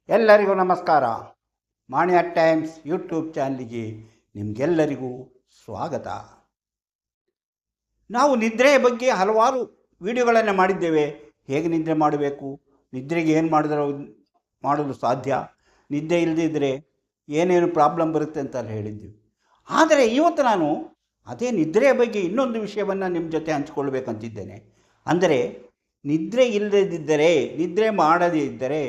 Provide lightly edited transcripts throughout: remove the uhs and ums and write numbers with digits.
ಎಲ್ಲರಿಗೂ ನಮಸ್ಕಾರ. ಮಾಣಿಯ times YouTube ಚಾನಲ್ಗೆ ನಿಮಗೆಲ್ಲರಿಗೂ ಸ್ವಾಗತ. ನಾವು ನಿದ್ರೆಯ ಬಗ್ಗೆ ಹಲವಾರು ವಿಡಿಯೋಗಳನ್ನು ಮಾಡಿದ್ದೇವೆ. ಹೇಗೆ ನಿದ್ರೆ ಮಾಡಬೇಕು, ನಿದ್ರೆಗೆ ಏನು ಮಾಡಲು ಸಾಧ್ಯ, ನಿದ್ದೆ ಇಲ್ಲದಿದ್ದರೆ ಏನೇನು ಪ್ರಾಬ್ಲಮ್ ಬರುತ್ತೆ ಅಂತ ಹೇಳಿದ್ದೀವಿ. ಆದರೆ ಇವತ್ತು ನಾನು ಅದೇ ನಿದ್ರೆಯ ಬಗ್ಗೆ ಇನ್ನೊಂದು ವಿಷಯವನ್ನು ನಿಮ್ಮ ಜೊತೆ ಹಂಚಿಕೊಳ್ಬೇಕಂತಿದ್ದೇನೆ. ಅಂದರೆ ನಿದ್ರೆ ಇಲ್ಲದಿದ್ದರೆ, ನಿದ್ರೆ ಮಾಡದೇ ಇದ್ದರೆ,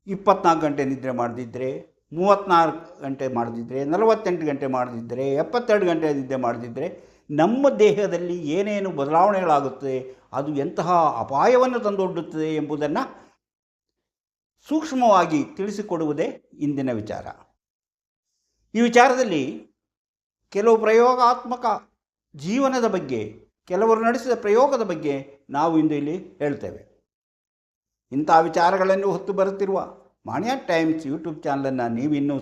24 ಗಂಟೆ ನಿದ್ರೆ ಮಾಡದಿದ್ದರೆ, 34 ಗಂಟೆ ಮಾಡದಿದ್ದರೆ, 48 ಗಂಟೆ ಮಾಡದಿದ್ದರೆ, 72 ಗಂಟೆ ನಿದ್ದೆ ಮಾಡದಿದ್ದರೆ ನಮ್ಮ ದೇಹದಲ್ಲಿ ಏನೇನು ಬದಲಾವಣೆಗಳಾಗುತ್ತದೆ, ಅದು ಎಂತಹ ಅಪಾಯವನ್ನು ತಂದೊಡ್ಡುತ್ತದೆ ಎಂಬುದನ್ನು ಸೂಕ್ಷ್ಮವಾಗಿ ತಿಳಿಸಿಕೊಡುವುದೇ ಇಂದಿನ ವಿಚಾರ. ಈ ವಿಚಾರದಲ್ಲಿ ಕೆಲವು ಪ್ರಯೋಗಾತ್ಮಕ ಜೀವನದ ಬಗ್ಗೆ, ಕೆಲವರು ನಡೆಸಿದ ಪ್ರಯೋಗದ ಬಗ್ಗೆ ನಾವು ಇಂದು ಇಲ್ಲಿ ಹೇಳ್ತೇವೆ. ಇಂಥ ವಿಚಾರಗಳನ್ನು ಹೊತ್ತು ಬರುತ್ತಿರುವ ಮಾಣಿಯ ಟೈಮ್ಸ್ ಯೂಟ್ಯೂಬ್ ಚಾನಲನ್ನು ನೀವಿನ್ನೂ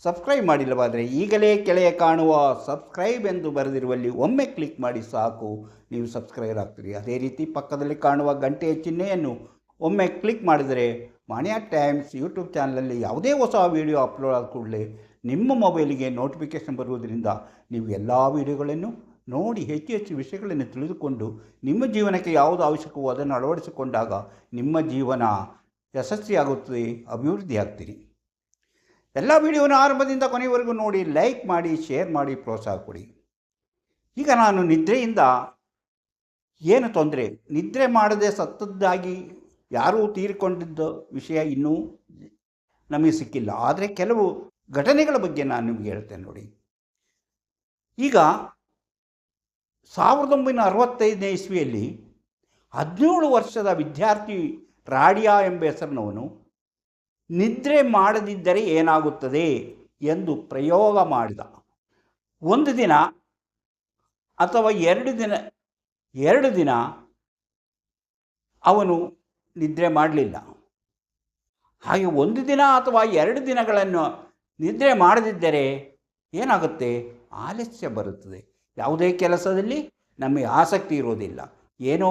ಸಬ್ಸ್ಕ್ರೈಬ್ ಮಾಡಿಲ್ಲವಾದರೆ ಈಗಲೇ ಕೆಳಗೆ ಕಾಣುವ ಸಬ್ಸ್ಕ್ರೈಬ್ ಎಂದು ಬರೆದಿರುವಲ್ಲಿ ಒಮ್ಮೆ ಕ್ಲಿಕ್ ಮಾಡಿ ಸಾಕು, ನೀವು ಸಬ್ಸ್ಕ್ರೈಬ್ ಆಗ್ತೀರಿ. ಅದೇ ರೀತಿ ಪಕ್ಕದಲ್ಲಿ ಕಾಣುವ ಗಂಟೆಯ ಚಿಹ್ನೆಯನ್ನು ಒಮ್ಮೆ ಕ್ಲಿಕ್ ಮಾಡಿದರೆ ಮಾಣಿಯ ಟೈಮ್ಸ್ ಯೂಟ್ಯೂಬ್ ಚಾನಲಲ್ಲಿ ಯಾವುದೇ ಹೊಸ ವೀಡಿಯೋ ಅಪ್ಲೋಡ್ ಆದ ಕೂಡಲೇ ನಿಮ್ಮ ಮೊಬೈಲಿಗೆ ನೋಟಿಫಿಕೇಷನ್ ಬರುವುದರಿಂದ ನೀವು ಎಲ್ಲ ವೀಡಿಯೋಗಳನ್ನು ನೋಡಿ ಹೆಚ್ಚು ಹೆಚ್ಚು ವಿಷಯಗಳನ್ನು ತಿಳಿದುಕೊಂಡು ನಿಮ್ಮ ಜೀವನಕ್ಕೆ ಯಾವುದು ಅವಶ್ಯಕವೋ ಅದನ್ನು ಅಳವಡಿಸಿಕೊಂಡಾಗ ನಿಮ್ಮ ಜೀವನ ಯಶಸ್ವಿಯಾಗುತ್ತದೆ, ಅಭಿವೃದ್ಧಿ ಆಗ್ತೀರಿ. ಎಲ್ಲ ವಿಡಿಯೋನ ಆರಂಭದಿಂದ ಕೊನೆಯವರೆಗೂ ನೋಡಿ, ಲೈಕ್ ಮಾಡಿ, ಶೇರ್ ಮಾಡಿ, ಪ್ರೋತ್ಸಾಹ ಕೊಡಿ. ಈಗ ನಾನು ನಿದ್ರೆಯಿಂದ ಏನು ತೊಂದರೆ, ನಿದ್ರೆ ಮಾಡದೆ ಸತ್ತದ್ದಾಗಿ ಯಾರೂ ತೀರಿಕೊಂಡಿದ್ದ ವಿಷಯ ಇನ್ನೂ ನಮಗೆ ಸಿಕ್ಕಿಲ್ಲ. ಆದರೆ ಕೆಲವು ಘಟನೆಗಳ ಬಗ್ಗೆ ನಾನು ನಿಮಗೆ ಹೇಳ್ತೇನೆ ನೋಡಿ. ಈಗ 1965ನೇ ಇಸ್ವಿಯಲ್ಲಿ 17 ವರ್ಷದ ವಿದ್ಯಾರ್ಥಿ ರಾಡಿಯಾ ಎಂಬ ಹೆಸರಿನವನು ನಿದ್ರೆ ಮಾಡದಿದ್ದರೆ ಏನಾಗುತ್ತದೆ ಎಂದು ಪ್ರಯೋಗ ಮಾಡಿದ. ಒಂದು ದಿನ ಅಥವಾ ಎರಡು ದಿನ ಅವನು ನಿದ್ರೆ ಮಾಡಲಿಲ್ಲ. ಹಾಗೆ ಒಂದು ದಿನ ಅಥವಾ 2 ದಿನಗಳನ್ನು ನಿದ್ರೆ ಮಾಡದಿದ್ದರೆ ಏನಾಗುತ್ತೆ, ಆಲಸ್ಯ ಬರುತ್ತದೆ. ಯಾವುದೇ ಕೆಲಸದಲ್ಲಿ ನಮಗೆ ಆಸಕ್ತಿ ಇರೋದಿಲ್ಲ, ಏನೋ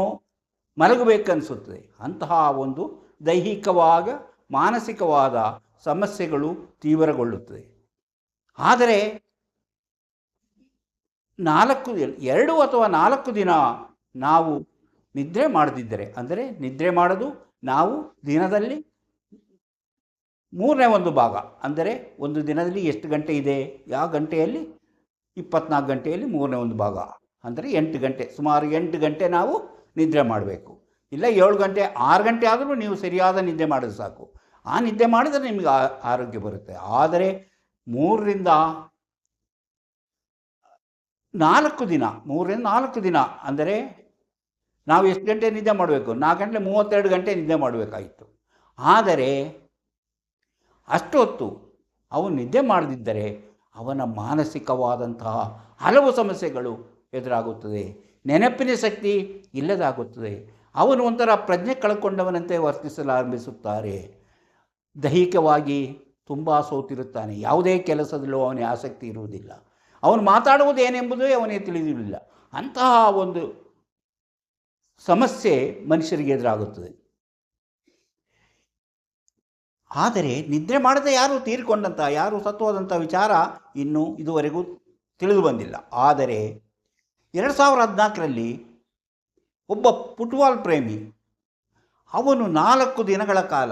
ಮಲಗಬೇಕನ್ನಿಸುತ್ತದೆ. ಅಂತಹ ಒಂದು ದೈಹಿಕವಾದ ಮಾನಸಿಕವಾದ ಸಮಸ್ಯೆಗಳು ತೀವ್ರಗೊಳ್ಳುತ್ತದೆ. ಆದರೆ 2 ಅಥವಾ 4 ದಿನ ನಾವು ನಿದ್ರೆ ಮಾಡದಿದ್ದರೆ, ಅಂದರೆ ನಿದ್ರೆ ಮಾಡೋದು ನಾವು ದಿನದಲ್ಲಿ 1/3 ಭಾಗ, ಅಂದರೆ ಒಂದು ದಿನದಲ್ಲಿ ಎಷ್ಟು ಗಂಟೆ ಇದೆ, ಯಾವ ಗಂಟೆಯಲ್ಲಿ 24 ಗಂಟೆಯಲ್ಲಿ 1/3 ಭಾಗ ಅಂದರೆ 8 ಗಂಟೆ, ಸುಮಾರು 8 ಗಂಟೆ ನಾವು ನಿದ್ರೆ ಮಾಡಬೇಕು. ಇಲ್ಲ 7 ಗಂಟೆ 6 ಗಂಟೆ ಆದರೂ ನೀವು ಸರಿಯಾದ ನಿದ್ದೆ ಮಾಡಿದ್ರೆ ಸಾಕು. ಆ ನಿದ್ದೆ ಮಾಡಿದರೆ ನಿಮಗೆ ಆರೋಗ್ಯ ಬರುತ್ತೆ. ಆದರೆ 3 ರಿಂದ 4 ದಿನ ಅಂದರೆ ನಾವು ಎಷ್ಟು ಗಂಟೆ ನಿದ್ದೆ ಮಾಡಬೇಕು, 4 ಗಂಟೆ 32 ಗಂಟೆ ನಿದ್ದೆ ಮಾಡಬೇಕಾಗಿತ್ತು. ಆದರೆ ಅಷ್ಟು ಹೊತ್ತು ಅವನು ನಿದ್ದೆ ಮಾಡದಿದ್ದರೆ ಅವನ ಮಾನಸಿಕವಾದಂತಹ ಹಲವು ಸಮಸ್ಯೆಗಳು ಎದುರಾಗುತ್ತದೆ. ನೆನಪಿನ ಶಕ್ತಿ ಇಲ್ಲದಾಗುತ್ತದೆ. ಅವನು ಒಂಥರ ಪ್ರಜ್ಞೆ ಕಳ್ಕೊಂಡವನಂತೆ ವರ್ತಿಸಲಾರಂಭಿಸುತ್ತಾರೆ. ದೈಹಿಕವಾಗಿ ತುಂಬ ಸೋತಿರುತ್ತಾನೆ. ಯಾವುದೇ ಕೆಲಸದಲ್ಲೂ ಅವನಿಗೆ ಆಸಕ್ತಿ ಇರುವುದಿಲ್ಲ. ಅವನು ಮಾತಾಡುವುದು ಏನೆಂಬುದೇ ಅವನಿಗೆ ತಿಳಿದಿರಲಿಲ್ಲ. ಅಂತಹ ಒಂದು ಸಮಸ್ಯೆ ಮನುಷ್ಯರಿಗೆ ಎದುರಾಗುತ್ತದೆ. ಆದರೆ ನಿದ್ರೆ ಮಾಡದೆ ಯಾರೂ ತೀರಿಕೊಂಡಂಥ, ಯಾರೂ ಸತ್ತೋದಂಥ ವಿಚಾರ ಇನ್ನೂ ಇದುವರೆಗೂ ತಿಳಿದು ಬಂದಿಲ್ಲ. ಆದರೆ 2014ರಲ್ಲಿ ಒಬ್ಬ ಫುಟ್ಬಾಲ್ ಪ್ರೇಮಿ, ಅವನು 4 ದಿನಗಳ ಕಾಲ,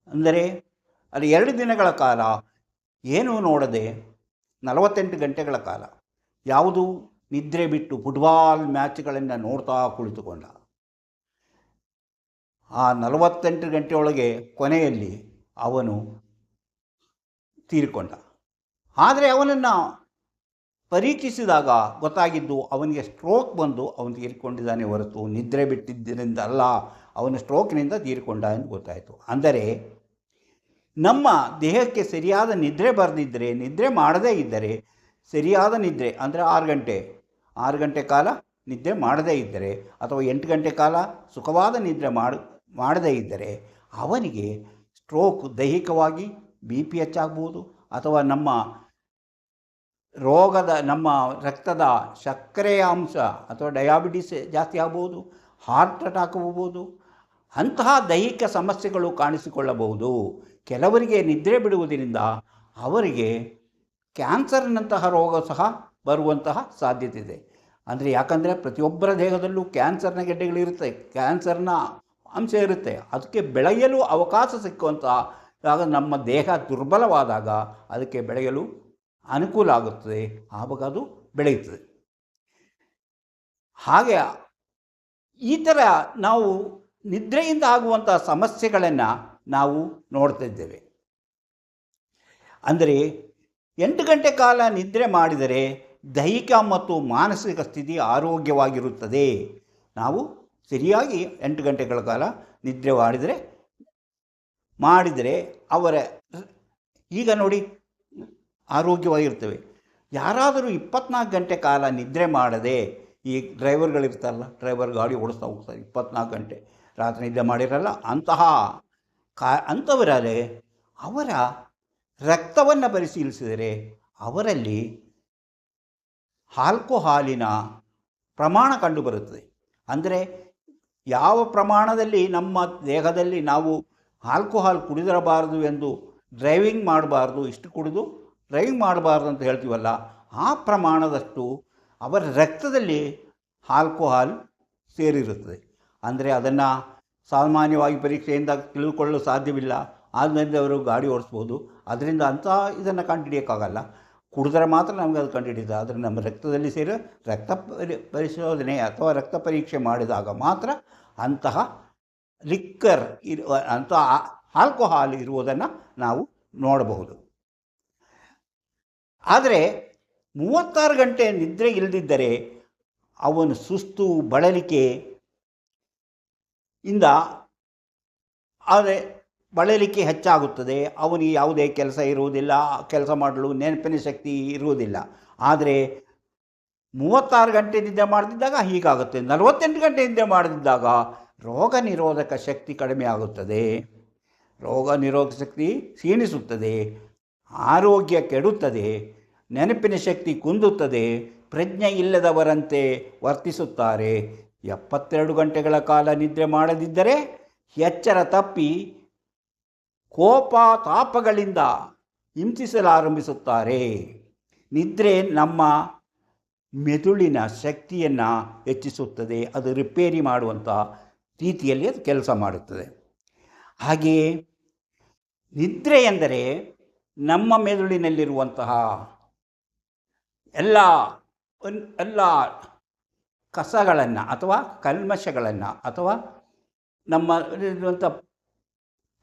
ಅಂದರೆ ಅಲ್ಲಿ 2 ದಿನಗಳ ಕಾಲ ಏನೂ ನೋಡದೆ 48 ಗಂಟೆಗಳ ಕಾಲ ಯಾವುದೂ ನಿದ್ರೆ ಬಿಟ್ಟು ಫುಟ್ಬಾಲ್ ಮ್ಯಾಚ್ಗಳನ್ನು ನೋಡ್ತಾ ಕುಳಿತುಕೊಂಡ. ಆ 48 ಗಂಟೆಯೊಳಗೆ ಕೊನೆಯಲ್ಲಿ ಅವನು ತೀರಿಕೊಂಡ. ಆದರೆ ಅವನನ್ನು ಪರೀಕ್ಷಿಸಿದಾಗ ಗೊತ್ತಾಗಿದ್ದು ಅವನಿಗೆ ಸ್ಟ್ರೋಕ್ ಬಂದು ಅವನು ತೀರಿಕೊಂಡಿದ್ದಾನೆ ಹೊರತು ನಿದ್ರೆ ಬಿಟ್ಟಿದ್ದರಿಂದ ಅಲ್ಲ, ಅವನು ಸ್ಟ್ರೋಕ್ನಿಂದ ತೀರಿಕೊಂಡ ಎಂದು ಗೊತ್ತಾಯಿತು. ಅಂದರೆ ನಮ್ಮ ದೇಹಕ್ಕೆ ಸರಿಯಾದ ನಿದ್ರೆ ಬರದಿದ್ದರೆ, ನಿದ್ರೆ ಮಾಡದೇ ಇದ್ದರೆ, ಸರಿಯಾದ ನಿದ್ರೆ ಅಂದರೆ 6 ಗಂಟೆ ಕಾಲ ನಿದ್ದೆ ಮಾಡದೇ ಇದ್ದರೆ ಅಥವಾ 8 ಗಂಟೆ ಕಾಲ ಸುಖವಾದ ನಿದ್ರೆ ಮಾಡದೇ ಇದ್ದರೆ ಅವನಿಗೆ ಸ್ಟ್ರೋಕ್, ದೈಹಿಕವಾಗಿ BP ಹೆಚ್ಚಾಗ್ಬೋದು, ಅಥವಾ ನಮ್ಮ ರಕ್ತದ ಸಕ್ಕರೆಯ ಅಂಶ ಅಥವಾ ಡಯಾಬಿಟಿಸ್ ಜಾಸ್ತಿ ಆಗ್ಬೋದು, ಹಾರ್ಟ್ ಅಟ್ಯಾಕ್ ಹೋಗ್ಬೋದು, ಅಂತಹ ದೈಹಿಕ ಸಮಸ್ಯೆಗಳು ಕಾಣಿಸಿಕೊಳ್ಳಬಹುದು. ಕೆಲವರಿಗೆ ನಿದ್ರೆ ಬಿಡುವುದರಿಂದ ಅವರಿಗೆ ಕ್ಯಾನ್ಸರ್ನಂತಹ ರೋಗ ಸಹ ಬರುವಂತಹ ಸಾಧ್ಯತೆ ಇದೆ. ಅಂದರೆ ಯಾಕಂದರೆ ಪ್ರತಿಯೊಬ್ಬರ ದೇಹದಲ್ಲೂ ಕ್ಯಾನ್ಸರ್ನ ಗೆಡ್ಡೆಗಳಿರುತ್ತೆ, ಕ್ಯಾನ್ಸರ್ನ ಅಂಶ ಇರುತ್ತೆ. ಅದಕ್ಕೆ ಬೆಳೆಯಲು ಅವಕಾಶ ಸಿಕ್ಕುವಂತಹ ನಮ್ಮ ದೇಹ ದುರ್ಬಲವಾದಾಗ ಅದಕ್ಕೆ ಬೆಳೆಯಲು ಅನುಕೂಲ ಆಗುತ್ತದೆ, ಆವಾಗ ಅದು ಬೆಳೆಯುತ್ತದೆ. ಹಾಗೆ ಈ ಥರ ನಾವು ನಿದ್ರೆಯಿಂದ ಆಗುವಂಥ ಸಮಸ್ಯೆಗಳನ್ನು ನಾವು ನೋಡ್ತಾ ಇದ್ದೇವೆ. ಅಂದರೆ 8 ಗಂಟೆ ಕಾಲ ನಿದ್ರೆ ಮಾಡಿದರೆ ದೈಹಿಕ ಮತ್ತು ಮಾನಸಿಕ ಸ್ಥಿತಿ ಆರೋಗ್ಯವಾಗಿರುತ್ತದೆ. ನಾವು ಸರಿಯಾಗಿ 8 ಗಂಟೆಗಳ ಕಾಲ ನಿದ್ರೆ ಮಾಡಿದರೆ ಅವರ ಈಗ ನೋಡಿ ಆರೋಗ್ಯವಾಗಿರ್ತವೆ. ಯಾರಾದರೂ 24 ಗಂಟೆ ಕಾಲ ನಿದ್ರೆ ಮಾಡದೆ, ಈ ಡ್ರೈವರ್ಗಳಿರ್ತಾರಲ್ಲ, ಡ್ರೈವರ್ ಗಾಡಿ ಓಡಿಸ್ತಾ ಹೋಗ್ತಾರೆ 24 ಗಂಟೆ ರಾತ್ರಿ ನಿದ್ದೆ ಮಾಡಿರಲ್ಲ, ಅಂಥವರಲ್ಲಿ ಅವರ ರಕ್ತವನ್ನು ಪರಿಶೀಲಿಸಿದರೆ ಅವರಲ್ಲಿ ಆಲ್ಕೋಹಾಲಿನ ಪ್ರಮಾಣ ಕಂಡುಬರುತ್ತದೆ. ಅಂದರೆ ಯಾವ ಪ್ರಮಾಣದಲ್ಲಿ ನಮ್ಮ ದೇಹದಲ್ಲಿ ನಾವು ಆಲ್ಕೋಹಾಲ್ ಕುಡಿದಿರಬಾರದು ಎಂದು ಡ್ರೈವಿಂಗ್ ಮಾಡಬಾರ್ದು, ಇಷ್ಟು ಕುಡಿದು ಡ್ರೈವಿಂಗ್ ಮಾಡಬಾರ್ದು ಅಂತ ಹೇಳ್ತೀವಲ್ಲ, ಆ ಪ್ರಮಾಣದಷ್ಟು ಅವರ ರಕ್ತದಲ್ಲಿ ಆಲ್ಕೋಹಾಲ್ ಸೇರಿರುತ್ತದೆ. ಅಂದರೆ ಅದನ್ನು ಸಾಮಾನ್ಯವಾಗಿ ಪರೀಕ್ಷೆಯಿಂದ ತಿಳಿದುಕೊಳ್ಳಲು ಸಾಧ್ಯವಿಲ್ಲ. ಆದ್ದರಿಂದ ಅವರು ಗಾಡಿ ಓಡಿಸ್ಬೋದು. ಅದರಿಂದ ಅಂಥ ಇದನ್ನು ಕಂಡುಹಿಡಿಯೋಕ್ಕಾಗಲ್ಲ. ಕುಡಿದ್ರೆ ಮಾತ್ರ ನಮಗೆ ಅದು ಕಂಡುಹಿಡಿಯುತ್ತೆ. ಆದರೆ ನಮ್ಮ ರಕ್ತದಲ್ಲಿ ಸೇರಿ ರಕ್ತ ಪರಿಶೋಧನೆ ಅಥವಾ ರಕ್ತ ಪರೀಕ್ಷೆ ಮಾಡಿದಾಗ ಮಾತ್ರ ಅಂತಹ ಲಿಕ್ಕರ್ ಅಂತಹ ಆಲ್ಕೋಹಾಲ್ ಇರುವುದನ್ನು ನಾವು ನೋಡಬಹುದು. ಆದರೆ 36 ಗಂಟೆ ನಿದ್ರೆ ಇಲ್ಲದಿದ್ದರೆ ಅವನು ಸುಸ್ತು, ಬಳಲಿಕೆ ಇಂದ ಆದರೆ ಬಳಲಿಕೆ ಹೆಚ್ಚಾಗುತ್ತದೆ. ಅವನಿಗೆ ಯಾವುದೇ ಕೆಲಸ ಇರುವುದಿಲ್ಲ, ಕೆಲಸ ಮಾಡಲು ನೆನಪಿನ ಶಕ್ತಿ ಇರುವುದಿಲ್ಲ. ಆದರೆ 36 ಗಂಟೆ ನಿದ್ದೆ ಮಾಡದಿದ್ದಾಗ ಹೀಗಾಗುತ್ತೆ. 48 ಗಂಟೆ ನಿದ್ದೆ ಮಾಡದಿದ್ದಾಗ ರೋಗ ನಿರೋಧಕ ಶಕ್ತಿ ಕಡಿಮೆ ಆಗುತ್ತದೆ, ರೋಗ ನಿರೋಧಕ ಶಕ್ತಿ ಕ್ಷೀಣಿಸುತ್ತದೆ, ಆರೋಗ್ಯ ಕೆಡುತ್ತದೆ, ನೆನಪಿನ ಶಕ್ತಿ ಕುಂದುತ್ತದೆ, ಪ್ರಜ್ಞೆ ಇಲ್ಲದವರಂತೆ ವರ್ತಿಸುತ್ತಾರೆ. 72 ಗಂಟೆಗಳ ಕಾಲ ನಿದ್ರೆ ಮಾಡದಿದ್ದರೆ ಎಚ್ಚರ ತಪ್ಪಿ ಕೋಪ ತಾಪಗಳಿಂದ ಹಿಂಸಿಸಲಾರಂಭಿಸುತ್ತಾರೆ. ನಿದ್ರೆ ನಮ್ಮ ಮೆದುಳಿನ ಶಕ್ತಿಯನ್ನು ಹೆಚ್ಚಿಸುತ್ತದೆ, ಅದು ರಿಪೇರಿ ಮಾಡುವಂಥ ರೀತಿಯಲ್ಲಿ ಅದು ಕೆಲಸ ಮಾಡುತ್ತದೆ. ಹಾಗೆಯೇ ನಿದ್ರೆ ಎಂದರೆ ನಮ್ಮ ಮೆದುಳಿನಲ್ಲಿರುವಂತಹ ಎಲ್ಲ ಕಸಗಳನ್ನು ಅಥವಾ ಕಲ್ಮಶಗಳನ್ನು ಅಥವಾ ನಮ್ಮ ಇರುವಂಥ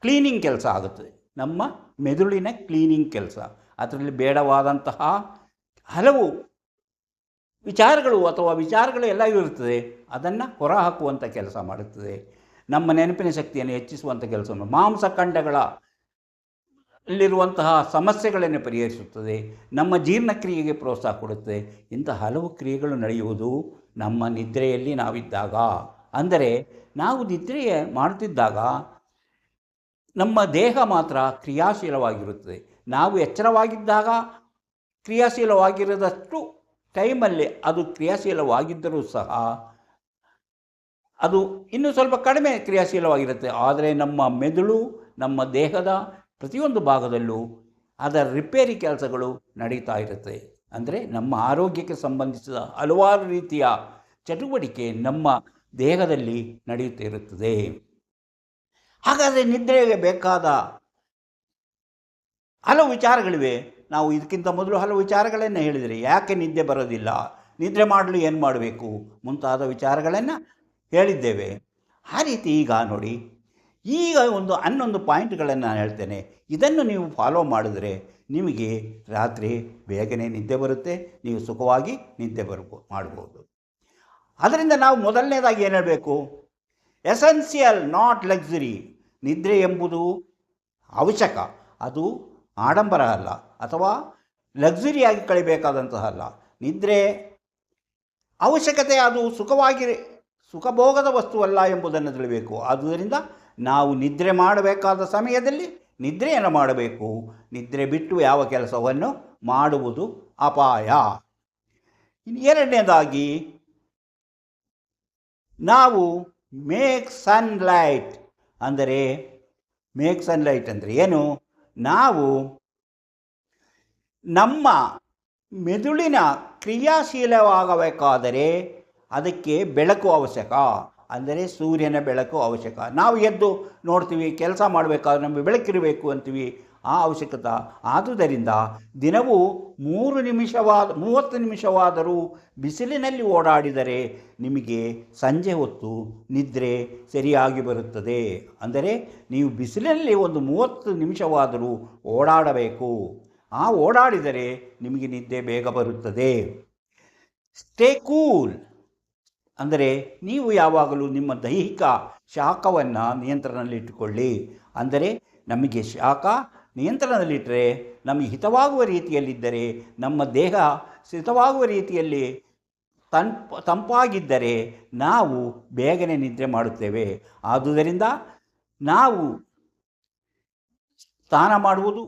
ಕ್ಲೀನಿಂಗ್ ಕೆಲಸ ಆಗುತ್ತದೆ. ನಮ್ಮ ಮೆದುಳಿನ ಕ್ಲೀನಿಂಗ್ ಕೆಲಸ, ಅದರಲ್ಲಿ ಬೇಡವಾದಂತಹ ಹಲವು ವಿಚಾರಗಳು ಅಥವಾ ವಿಚಾರಗಳು ಎಲ್ಲ ಇರುತ್ತದೆ, ಅದನ್ನು ಹೊರಹಾಕುವಂಥ ಕೆಲಸ ಮಾಡುತ್ತದೆ. ನಮ್ಮ ನೆನಪಿನ ಶಕ್ತಿಯನ್ನು ಹೆಚ್ಚಿಸುವಂಥ ಕೆಲಸವನ್ನು, ಮಾಂಸಖಂಡಗಳ ಅಲ್ಲಿರುವಂತಹ ಸಮಸ್ಯೆಗಳನ್ನು ಪರಿಹರಿಸುತ್ತದೆ, ನಮ್ಮ ಜೀರ್ಣಕ್ರಿಯೆಗೆ ಪ್ರೋತ್ಸಾಹ ಕೊಡುತ್ತದೆ. ಇಂಥ ಹಲವು ಕ್ರಿಯೆಗಳು ನಡೆಯುವುದು ನಮ್ಮ ನಿದ್ರೆಯಲ್ಲಿ ನಾವಿದ್ದಾಗ. ಅಂದರೆ ನಾವು ನಿದ್ರೆ ಮಾಡುತ್ತಿದ್ದಾಗ ನಮ್ಮ ದೇಹ ಮಾತ್ರ ಕ್ರಿಯಾಶೀಲವಾಗಿರುತ್ತದೆ. ನಾವು ಎಚ್ಚರವಾಗಿದ್ದಾಗ ಕ್ರಿಯಾಶೀಲವಾಗಿರೋದಷ್ಟು ಟೈಮಲ್ಲಿ ಅದು ಕ್ರಿಯಾಶೀಲವಾಗಿದ್ದರೂ ಸಹ ಅದು ಇನ್ನೂ ಸ್ವಲ್ಪ ಕಡಿಮೆ ಕ್ರಿಯಾಶೀಲವಾಗಿರುತ್ತೆ. ಆದರೆ ನಮ್ಮ ಮೆದುಳು, ನಮ್ಮ ದೇಹದ ಪ್ರತಿಯೊಂದು ಭಾಗದಲ್ಲೂ ಅದರ ರಿಪೇರಿ ಕೆಲಸಗಳು ನಡೀತಾ ಇರುತ್ತೆ. ಅಂದರೆ ನಮ್ಮ ಆರೋಗ್ಯಕ್ಕೆ ಸಂಬಂಧಿಸಿದ ಹಲವಾರು ರೀತಿಯ ಚಟುವಟಿಕೆ ನಮ್ಮ ದೇಹದಲ್ಲಿ ನಡೆಯುತ್ತಿರುತ್ತದೆ. ಹಾಗಾದರೆ ನಿದ್ರೆಗೆ ಬೇಕಾದ ಹಲವು ವಿಚಾರಗಳಿವೆ. ನಾವು ಇದಕ್ಕಿಂತ ಮೊದಲು ಹಲವು ವಿಚಾರಗಳನ್ನು ಹೇಳಿದರೆ, ಯಾಕೆ ನಿದ್ದೆ ಬರೋದಿಲ್ಲ, ನಿದ್ರೆ ಮಾಡಲು ಏನು ಮಾಡಬೇಕು ಮುಂತಾದ ವಿಚಾರಗಳನ್ನು ಹೇಳಿದ್ದೇವೆ. ಆ ರೀತಿ ಈಗ ನೋಡಿ, ಈಗ 11 ಪಾಯಿಂಟ್ಗಳನ್ನು ನಾನು ಹೇಳ್ತೇನೆ. ಇದನ್ನು ನೀವು ಫಾಲೋ ಮಾಡಿದರೆ ನಿಮಗೆ ರಾತ್ರಿ ಬೇಗನೆ ನಿದ್ದೆ ಬರುತ್ತೆ, ನೀವು ಸುಖವಾಗಿ ನಿದ್ದೆ ಮಾಡ್ಬೋದು. ಅದರಿಂದ ನಾವು ಮೊದಲನೇದಾಗಿ ಏನು ಹೇಳಬೇಕು, ಎಸೆನ್ಷಿಯಲ್ ನಾಟ್ ಲಕ್ಸುರಿ. ನಿದ್ರೆ ಎಂಬುದು ಅವಶ್ಯಕ, ಅದು ಆಡಂಬರ ಅಲ್ಲ ಅಥವಾ ಲಕ್ಸುರಿಯಾಗಿ ಕಳಿಬೇಕಾದಂತಹ ಅಲ್ಲ. ನಿದ್ರೆ ಅವಶ್ಯಕತೆ, ಅದು ಸುಖಭೋಗದ ವಸ್ತುವಲ್ಲ ಎಂಬುದನ್ನು ತಿಳಿಬೇಕು. ಆದ್ದರಿಂದ ನಾವು ನಿದ್ರೆ ಮಾಡಬೇಕಾದ ಸಮಯದಲ್ಲಿ ನಿದ್ರೆಯನ್ನು ಮಾಡಬೇಕು. ನಿದ್ರೆ ಬಿಟ್ಟು ಯಾವ ಕೆಲಸವನ್ನು ಮಾಡುವುದು ಅಪಾಯ. ಎರಡನೇದಾಗಿ ನಾವು ಮೇಕ್ ಸನ್ಲೈಟ್ ಅಂದರೆ ಮೇಕ್ ಸನ್ಲೈಟ್ ಅಂದರೆ ಏನು? ನಾವು ನಮ್ಮ ಮೆದುಳಿನ ಕ್ರಿಯಾಶೀಲವಾಗಬೇಕಾದರೆ ಅದಕ್ಕೆ ಬೆಳಕು ಅವಶ್ಯಕ, ಅಂದರೆ ಸೂರ್ಯನ ಬೆಳಕು ಅವಶ್ಯಕ. ನಾವು ಎದ್ದು ನೋಡ್ತೀವಿ, ಕೆಲಸ ಮಾಡಬೇಕಾದ್ರೆ ನಮಗೆ ಬೆಳಕಿರಬೇಕು ಅಂತೀವಿ, ಆ ಅವಶ್ಯಕತೆ. ಆದುದರಿಂದ ದಿನವೂ 30 ನಿಮಿಷವಾದರೂ ಬಿಸಿಲಿನಲ್ಲಿ ಓಡಾಡಿದರೆ ನಿಮಗೆ ಸಂಜೆ ಹೊತ್ತು ನಿದ್ರೆ ಸರಿಯಾಗಿ ಬರುತ್ತದೆ. ಅಂದರೆ ನೀವು ಬಿಸಿಲಿನಲ್ಲಿ ಒಂದು 30 ನಿಮಿಷವಾದರೂ ಓಡಾಡಬೇಕು. ಆ ಓಡಾಡಿದರೆ ನಿಮಗೆ ನಿದ್ದೆ ಬೇಗ ಬರುತ್ತದೆ. ಸ್ಟೇ ಕೂಲ್ ಅಂದರೆ ನೀವು ಯಾವಾಗಲೂ ನಿಮ್ಮ ದೈಹಿಕ ಶಾಖವನ್ನು ನಿಯಂತ್ರಣದಲ್ಲಿಟ್ಟುಕೊಳ್ಳಿ. ಅಂದರೆ ನಮಗೆ ಶಾಖ ನಿಯಂತ್ರಣದಲ್ಲಿಟ್ಟರೆ, ನಮಗೆ ಹಿತವಾಗುವ ರೀತಿಯಲ್ಲಿದ್ದರೆ, ನಮ್ಮ ದೇಹ ಹಿತವಾಗುವ ರೀತಿಯಲ್ಲಿ ತಂಪಾಗಿದ್ದರೆ ನಾವು ಬೇಗನೆ ನಿದ್ರೆ ಮಾಡುತ್ತೇವೆ. ಆದುದರಿಂದ ನಾವು ಸ್ನಾನ ಮಾಡುವುದು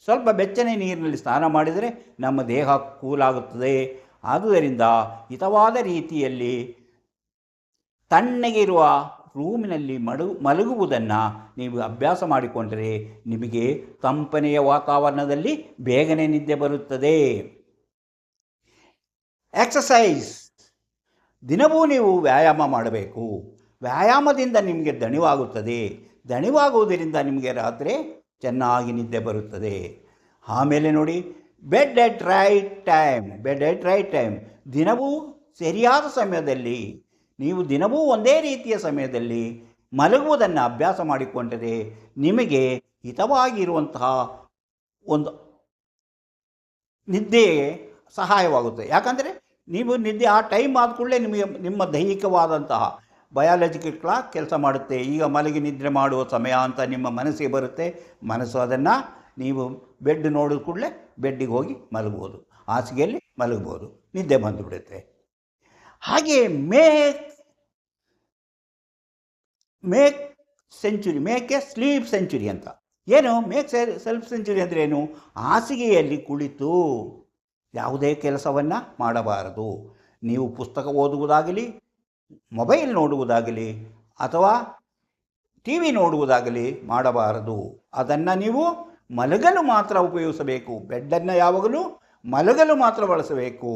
ಸ್ವಲ್ಪ ಬೆಚ್ಚನೆ ನೀರಿನಲ್ಲಿ ಸ್ನಾನ ಮಾಡಿದರೆ ನಮ್ಮ ದೇಹ ಕೂಲಾಗುತ್ತದೆ. ಆದುದರಿಂದ ಹಿತವಾದ ರೀತಿಯಲ್ಲಿ ತಣ್ಣಗಿರುವ ರೂಮಿನಲ್ಲಿ ಮಲಗುವುದನ್ನು ನೀವು ಅಭ್ಯಾಸ ಮಾಡಿಕೊಂಡರೆ ನಿಮಗೆ ತಂಪನೆಯ ವಾತಾವರಣದಲ್ಲಿ ಬೇಗನೆ ನಿದ್ದೆ ಬರುತ್ತದೆ. ಎಕ್ಸಸೈಸ್, ದಿನವೂ ನೀವು ವ್ಯಾಯಾಮ ಮಾಡಬೇಕು. ವ್ಯಾಯಾಮದಿಂದ ನಿಮಗೆ ದಣಿವಾಗುತ್ತದೆ. ದಣಿವಾಗುವುದರಿಂದ ನಿಮಗೆ ರಾತ್ರಿ ಚೆನ್ನಾಗಿ ನಿದ್ದೆ ಬರುತ್ತದೆ. ಆಮೇಲೆ ನೋಡಿ, ಬೆಡ್ ಎಟ್ ರೈಟ್ ಟೈಮ್. ದಿನವೂ ಸರಿಯಾದ ಸಮಯದಲ್ಲಿ, ನೀವು ದಿನವೂ ಒಂದೇ ರೀತಿಯ ಸಮಯದಲ್ಲಿ ಮಲಗುವುದನ್ನು ಅಭ್ಯಾಸ ಮಾಡಿಕೊಂಡರೆ ನಿಮಗೆ ಹಿತವಾಗಿರುವಂತಹ ಒಂದು ನಿದ್ದೆ ಸಹಾಯವಾಗುತ್ತೆ. ಯಾಕಂದರೆ ನೀವು ನಿದ್ದೆ ಆ ಟೈಮ್ ಆದ ಕೂಡಲೇ ನಿಮಗೆ ನಿಮ್ಮ ದೈಹಿಕವಾದಂತಹ ಬಯಾಲಜಿಕಲ್ ಕ್ಲಾಕ್ ಕೆಲಸ ಮಾಡುತ್ತೆ. ಈಗ ಮಲಗಿ ನಿದ್ರೆ ಮಾಡುವ ಸಮಯ ಅಂತ ನಿಮ್ಮ ಮನಸ್ಸಿಗೆ ಬರುತ್ತೆ. ಮನಸ್ಸು ಅದನ್ನು ನೀವು ಬೆಡ್ ನೋಡಿದ ಕೂಡಲೇ ಬೆಡ್ಡಿಗೆ ಹೋಗಿ ಮಲಗ್ಬೋದು, ಹಾಸಿಗೆಯಲ್ಲಿ ಮಲಗ್ಬೋದು, ನಿದ್ದೆ ಬಂದುಬಿಡುತ್ತೆ. ಹಾಗೆ ಮೇಕ್ ಎ ಸ್ಲೀಪ್ ಸೆಂಚುರಿ ಅಂತ. ಏನು ಮೇಕ್ ಸೆಲ್ಫ್ ಸೆಂಚುರಿ ಅಂದರೆ ಏನು? ಹಾಸಿಗೆಯಲ್ಲಿ ಕುಳಿತು ಯಾವುದೇ ಕೆಲಸವನ್ನು ಮಾಡಬಾರದು. ನೀವು ಪುಸ್ತಕ ಓದುವುದಾಗಲಿ, ಮೊಬೈಲ್ ನೋಡುವುದಾಗಲಿ ಅಥವಾ ಟಿ ವಿ ನೋಡುವುದಾಗಲಿ ಮಾಡಬಾರದು. ಅದನ್ನು ನೀವು ಮಲಗಲು ಮಾತ್ರ ಉಪಯೋಗಿಸಬೇಕು. ಬೆಡ್ಡನ್ನು ಯಾವಾಗಲೂ ಮಲಗಲು ಮಾತ್ರ ಬಳಸಬೇಕು.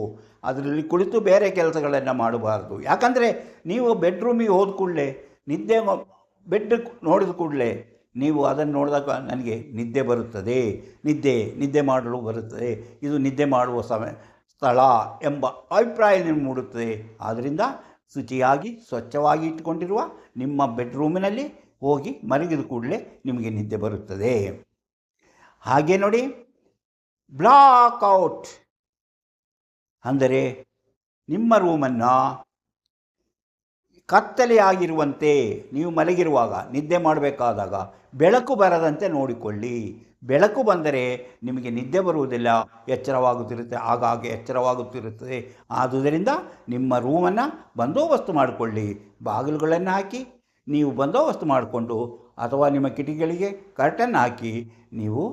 ಅದರಲ್ಲಿ ಕುಳಿತು ಬೇರೆ ಕೆಲಸಗಳನ್ನು ಮಾಡಬಾರ್ದು. ಯಾಕಂದರೆ ನೀವು ಬೆಡ್ರೂಮಿಗೆ ಹೋದ ಕೂಡಲೇ ಬೆಡ್ ನೋಡಿದ ಕೂಡಲೇ ನೀವು ಅದನ್ನು ನೋಡಿದಾಗ ನನಗೆ ನಿದ್ದೆ ಬರುತ್ತದೆ, ನಿದ್ದೆ ಮಾಡಲು ಬರುತ್ತದೆ, ಇದು ನಿದ್ದೆ ಮಾಡುವ ಸ್ಥಳ ಎಂಬ ಅಭಿಪ್ರಾಯ ನಿಮಗೆ ಮೂಡುತ್ತದೆ. ಆದ್ದರಿಂದ ಶುಚಿಯಾಗಿ ಸ್ವಚ್ಛವಾಗಿ ಇಟ್ಟುಕೊಂಡಿರುವ ನಿಮ್ಮ ಬೆಡ್ರೂಮಿನಲ್ಲಿ ಹೋಗಿ ಮಲಗಿದ ಕೂಡಲೇ ನಿಮಗೆ ನಿದ್ದೆ ಬರುತ್ತದೆ. ಹಾಗೆ ನೋಡಿ, ಬ್ಲಾಕ್ಔಟ್ ಅಂದರೆ ನಿಮ್ಮ ರೂಮನ್ನು ಕತ್ತಲೆಯಾಗಿರುವಂತೆ, ನೀವು ಮಲಗಿರುವಾಗ ನಿದ್ದೆ ಮಾಡಬೇಕಾದಾಗ ಬೆಳಕು ಬರದಂತೆ ನೋಡಿಕೊಳ್ಳಿ. ಬೆಳಕು ಬಂದರೆ ನಿಮಗೆ ನಿದ್ದೆ ಬರುವುದಿಲ್ಲ, ಎಚ್ಚರವಾಗುತ್ತಿರುತ್ತೆ, ಆಗಾಗ್ಗೆ ಎಚ್ಚರವಾಗುತ್ತಿರುತ್ತದೆ. ಆದುದರಿಂದ ನಿಮ್ಮ ರೂಮನ್ನು ಬಂದೋಬಸ್ತು ಮಾಡಿಕೊಳ್ಳಿ. ಬಾಗಿಲುಗಳನ್ನು ಹಾಕಿ ನೀವು ಬಂದೋಬಸ್ತು ಮಾಡಿಕೊಂಡು, ಅಥವಾ ನಿಮ್ಮ ಕಿಟಕಿಗಳಿಗೆ ಕರ್ಟನ್ ಹಾಕಿ ನೀವು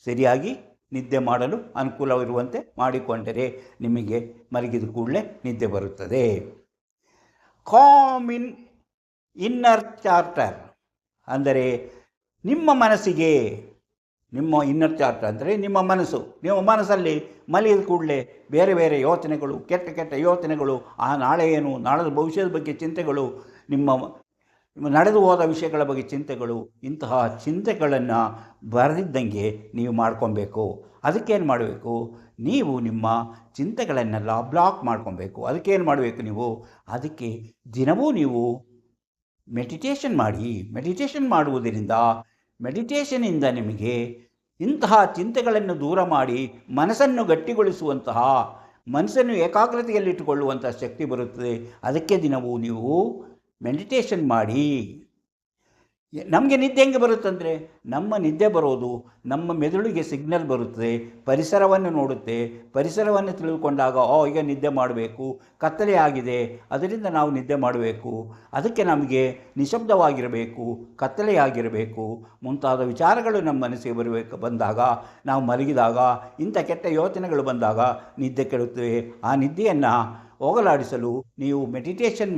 ಸರಿಯಾಗಿ ನಿದ್ದೆ ಮಾಡಲು ಅನುಕೂಲವಿರುವಂತೆ ಮಾಡಿಕೊಂಡರೆ ನಿಮಗೆ ಮಲಗಿದ ಕೂಡಲೇ ನಿದ್ದೆ ಬರುತ್ತದೆ. ಕಾಮ್ ಇನ್ನರ್ ಚಾರ್ಟರ್ ಅಂದರೆ ನಿಮ್ಮ ಮನಸ್ಸಿಗೆ, ನಿಮ್ಮ ಇನ್ನರ್ ಚಾರ್ಟರ್ ಅಂದರೆ ನಿಮ್ಮ ಮನಸ್ಸಲ್ಲಿ ಮಲಗಿದ ಕೂಡಲೇ ಬೇರೆ ಬೇರೆ ಯೋಚನೆಗಳು, ಕೆಟ್ಟ ಯೋಚನೆಗಳು, ನಾಳೆ ಏನು, ನಾಳೆದ ಭವಿಷ್ಯದ ಬಗ್ಗೆ ಚಿಂತೆಗಳು, ನಿಮ್ಮ ನಡೆದು ಹೋದ ವಿಷಯಗಳ ಬಗ್ಗೆ ಚಿಂತೆಗಳು, ಇಂತಹ ಚಿಂತೆಗಳನ್ನು ಬರದಿದ್ದಂಗೆ ನೀವು ಮಾಡ್ಕೊಬೇಕು. ಅದಕ್ಕೇನು ಮಾಡಬೇಕು? ನೀವು ನಿಮ್ಮ ಚಿಂತೆಗಳನ್ನೆಲ್ಲ ಬ್ಲಾಕ್ ಮಾಡ್ಕೊಬೇಕು. ಅದಕ್ಕೇನು ಮಾಡಬೇಕು? ಅದಕ್ಕೆ ದಿನವೂ ನೀವು ಮೆಡಿಟೇಷನ್ ಮಾಡಿ. ಮೆಡಿಟೇಷನ್ ಮಾಡುವುದರಿಂದ, ಮೆಡಿಟೇಷನಿಂದ ನಿಮಗೆ ಇಂತಹ ಚಿಂತೆಗಳನ್ನು ದೂರ ಮಾಡಿ ಮನಸ್ಸನ್ನು ಗಟ್ಟಿಗೊಳಿಸುವಂತಹ, ಮನಸ್ಸನ್ನು ಏಕಾಗ್ರತೆಯಲ್ಲಿಟ್ಟುಕೊಳ್ಳುವಂತಹ ಶಕ್ತಿ ಬರುತ್ತದೆ. ಅದಕ್ಕೆ ದಿನವೂ ನೀವು ಮೆಡಿಟೇಷನ್ ಮಾಡಿ. ನಮಗೆ ನಿದ್ದೆ ಹೆಂಗೆ ಬರುತ್ತಂದರೆ, ನಮ್ಮ ನಿದ್ದೆ ಬರೋದು ನಮ್ಮ ಮೆದುಳಿಗೆ ಸಿಗ್ನಲ್ ಬರುತ್ತದೆ, ಪರಿಸರವನ್ನು ನೋಡುತ್ತೆ. ಪರಿಸರವನ್ನು ತಿಳಿದುಕೊಂಡಾಗ ಈಗ ನಿದ್ದೆ ಮಾಡಬೇಕು, ಕತ್ತಲೆ ಆಗಿದೆ, ಅದರಿಂದ ನಾವು ನಿದ್ದೆ ಮಾಡಬೇಕು, ಅದಕ್ಕೆ ನಮಗೆ ನಿಶಬ್ದವಾಗಿರಬೇಕು, ಕತ್ತಲೆಯಾಗಿರಬೇಕು ಮುಂತಾದ ವಿಚಾರಗಳು ನಮ್ಮ ಮನಸ್ಸಿಗೆ ಬಂದಾಗ, ನಾವು ಮಲಗಿದಾಗ ಇಂಥ ಕೆಟ್ಟ ಯೋಚನೆಗಳು ಬಂದಾಗ ನಿದ್ದೆ ಕೆಡುತ್ತವೆ. ಆ ನಿದ್ದೆಯನ್ನು ಹೋಗಲಾಡಿಸಲು ನೀವು ಮೆಡಿಟೇಷನ್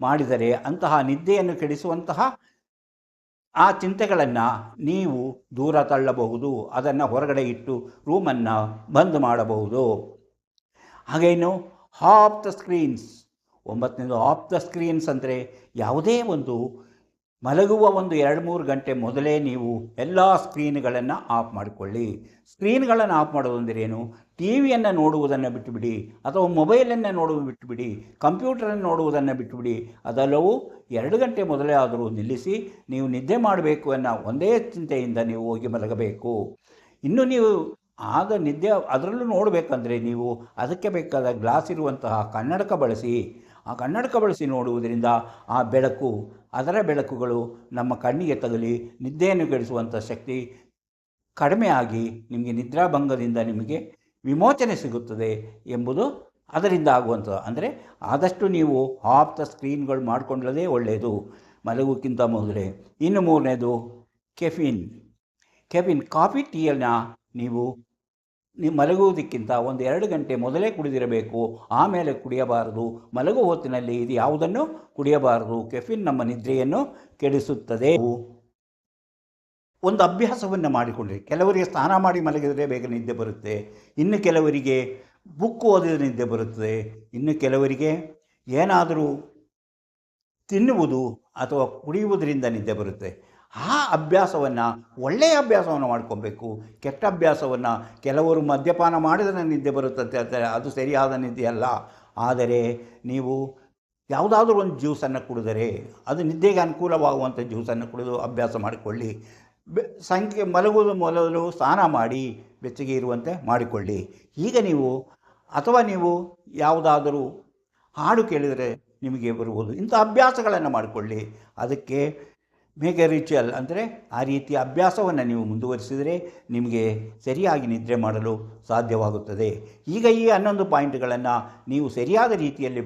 ಮಾಡಿದರೆ ಅಂತಹ ನಿದ್ದೆಯನ್ನು ಕೆಡಿಸುವಂತಹ ಆ ಚಿಂತೆಗಳನ್ನು ನೀವು ದೂರ ತಳ್ಳಬಹುದು. ಅದನ್ನು ಹೊರಗಡೆ ಇಟ್ಟು ರೂಮನ್ನು ಬಂದ್ ಮಾಡಬಹುದು. ಹಾಗೇನು ಆಫ್ ದ ಸ್ಕ್ರೀನ್ಸ್. 9ನೇದು ಆಫ್ ದ ಸ್ಕ್ರೀನ್ಸ್ ಅಂದರೆ ಯಾವುದೇ ಒಂದು ಮಲಗುವ ಒಂದು 2-3 ಗಂಟೆ ಮೊದಲೇ ನೀವು ಎಲ್ಲ ಸ್ಕ್ರೀನ್ಗಳನ್ನು ಆಫ್ ಮಾಡಿಕೊಳ್ಳಿ. ಸ್ಕ್ರೀನ್ಗಳನ್ನು ಆಫ್ ಮಾಡೋದು ಅಂದರೆ ಏನು? ಟಿ ವಿಯನ್ನು ನೋಡುವುದನ್ನು ಬಿಟ್ಟುಬಿಡಿ, ಅಥವಾ ಮೊಬೈಲನ್ನು ನೋಡುವುದು ಬಿಟ್ಟುಬಿಡಿ, ಕಂಪ್ಯೂಟರನ್ನು ನೋಡುವುದನ್ನು ಬಿಟ್ಟುಬಿಡಿ. ಅದೆಲ್ಲವೂ 2 ಗಂಟೆ ಮೊದಲೇ ಆದರೂ ನಿಲ್ಲಿಸಿ ನೀವು ನಿದ್ದೆ ಮಾಡಬೇಕು ಅನ್ನೋ ಒಂದೇ ಚಿಂತೆಯಿಂದ ನೀವು ಹೋಗಿ ಮಲಗಬೇಕು. ಇನ್ನು ನೀವು ಆಗ ನಿದ್ದೆ ಅದರಲ್ಲೂ ನೋಡಬೇಕಂದ್ರೆ ನೀವು ಅದಕ್ಕೆ ಬೇಕಾದ ಗ್ಲಾಸ್ ಇರುವಂತಹ ಕನ್ನಡಕ ಬಳಸಿ. ಆ ಕನ್ನಡಕ ಬಳಸಿ ನೋಡುವುದರಿಂದ ಆ ಬೆಳಕು, ಅದರ ಬೆಳಕುಗಳು ನಮ್ಮ ಕಣ್ಣಿಗೆ ತಗಲಿ ನಿದ್ದೆಯನ್ನು ಕೆಡಿಸುವಂಥ ಶಕ್ತಿ ಕಡಿಮೆ ಆಗಿ ನಿಮಗೆ ನಿದ್ರಾಭಂಗದಿಂದ ನಿಮಗೆ ವಿಮೋಚನೆ ಸಿಗುತ್ತದೆ ಎಂಬುದು ಅದರಿಂದ ಆಗುವಂಥದ್ದು. ಅಂದರೆ ಆದಷ್ಟು ನೀವು ಆಫ್ ದ ಸ್ಕ್ರೀನ್ಗಳು ಮಾಡಿಕೊಳ್ಳೋದೇ ಒಳ್ಳೆಯದು ಮಲಗೋಕ್ಕಿಂತ ಮೊದಲೇ. ಇನ್ನು 3ನೇದು ಕೆಫಿನ್. ಕಾಫಿ ಟೀಯನ್ನು ನೀವು ಮಲಗುವುದಕ್ಕಿಂತ 1-2 ಗಂಟೆ ಮೊದಲೇ ಕುಡಿದಿರಬೇಕು, ಆಮೇಲೆ ಕುಡಿಯಬಾರದು. ಮಲಗುವ ಹೊತ್ತಿನಲ್ಲಿ ಇದು ಯಾವುದನ್ನು ಕುಡಿಯಬಾರದು. ಕೆಫಿನ್ ನಮ್ಮ ನಿದ್ರೆಯನ್ನು ಕೆಡಿಸುತ್ತದೆ. ಒಂದು ಅಭ್ಯಾಸವನ್ನು ಮಾಡಿಕೊಂಡ್ರಿ. ಕೆಲವರಿಗೆ ಸ್ನಾನ ಮಾಡಿ ಮಲಗಿದರೆ ಬೇಗ ನಿದ್ದೆ ಬರುತ್ತೆ, ಇನ್ನು ಕೆಲವರಿಗೆ ಬುಕ್ ಓದಿದರೆ ನಿದ್ದೆ ಬರುತ್ತದೆ, ಇನ್ನು ಕೆಲವರಿಗೆ ಏನಾದರೂ ತಿನ್ನುವುದು ಅಥವಾ ಕುಡಿಯುವುದರಿಂದ ನಿದ್ದೆ ಬರುತ್ತೆ. ಆ ಅಭ್ಯಾಸವನ್ನು, ಒಳ್ಳೆಯ ಅಭ್ಯಾಸವನ್ನು ಮಾಡ್ಕೊಬೇಕು. ಕೆಟ್ಟ ಅಭ್ಯಾಸವನ್ನು, ಕೆಲವರು ಮದ್ಯಪಾನ ಮಾಡಿದರೆ ನಿದ್ದೆ ಬರುತ್ತದೆ ಅಂತಾರೆ, ಅದು ಸರಿಯಾದ ನಿದ್ದೆ ಅಲ್ಲ. ಆದರೆ ನೀವು ಯಾವುದಾದ್ರೂ ಒಂದು ಜ್ಯೂಸನ್ನು ಕುಡಿದರೆ, ಅದು ನಿದ್ದೆಗೆ ಅನುಕೂಲವಾಗುವಂಥ ಜ್ಯೂಸನ್ನು ಕುಡಿದು ಅಭ್ಯಾಸ ಮಾಡಿಕೊಳ್ಳಿ. ಮಲಗುವುದು ಮೊದಲು ಸ್ನಾನ ಮಾಡಿ ಬೆಚ್ಚಗೆ ಇರುವಂತೆ ಮಾಡಿಕೊಳ್ಳಿ. ಈಗ ನೀವು ಅಥವಾ ನೀವು ಯಾವುದಾದರೂ ಹಾಡು ಕೇಳಿದರೆ ನಿಮಗೆ ಬರುವುದು. ಇಂಥ ಅಭ್ಯಾಸಗಳನ್ನು ಮಾಡಿಕೊಳ್ಳಿ. ಅದಕ್ಕೆ ಮೇಕ್ ಎ ರಿಚುವಲ್ ಅಂದರೆ ಆ ರೀತಿಯ ಅಭ್ಯಾಸವನ್ನು ನೀವು ಮುಂದುವರಿಸಿದರೆ ನಿಮಗೆ ಸರಿಯಾಗಿ ನಿದ್ರೆ ಮಾಡಲು ಸಾಧ್ಯವಾಗುತ್ತದೆ. ಈಗ ಈ 11 ಪಾಯಿಂಟ್ಗಳನ್ನು ನೀವು ಸರಿಯಾದ ರೀತಿಯಲ್ಲಿ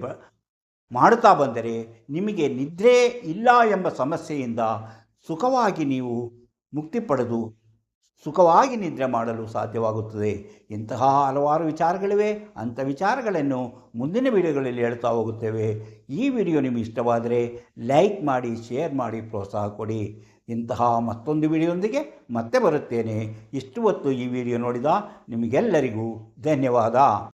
ಮಾಡುತ್ತಾ ಬಂದರೆ ನಿಮಗೆ ನಿದ್ರೆ ಇಲ್ಲ ಎಂಬ ಸಮಸ್ಯೆಯಿಂದ ಸುಖವಾಗಿ ನೀವು ಮುಕ್ತಿ ಪಡೆದು ಸುಖವಾಗಿ ನಿದ್ರೆ ಮಾಡಲು ಸಾಧ್ಯವಾಗುತ್ತದೆ. ಇಂತಹ ಹಲವಾರು ವಿಚಾರಗಳಿವೆ. ಅಂಥ ವಿಚಾರಗಳನ್ನು ಮುಂದಿನ ವಿಡಿಯೋಗಳಲ್ಲಿ ಹೇಳ್ತಾ ಹೋಗುತ್ತೇವೆ. ಈ ವಿಡಿಯೋ ನಿಮಗೆ ಇಷ್ಟವಾದರೆ ಲೈಕ್ ಮಾಡಿ, ಶೇರ್ ಮಾಡಿ, ಪ್ರೋತ್ಸಾಹ ಕೊಡಿ. ಇಂತಹ ಮತ್ತೊಂದು ವಿಡಿಯೋದೊಂದಿಗೆ ಮತ್ತೆ ಬರುತ್ತೇನೆ. ಇಷ್ಟು ಹೊತ್ತು ಈ ವಿಡಿಯೋ ನೋಡಿದ ನಿಮಗೆಲ್ಲರಿಗೂ ಧನ್ಯವಾದ.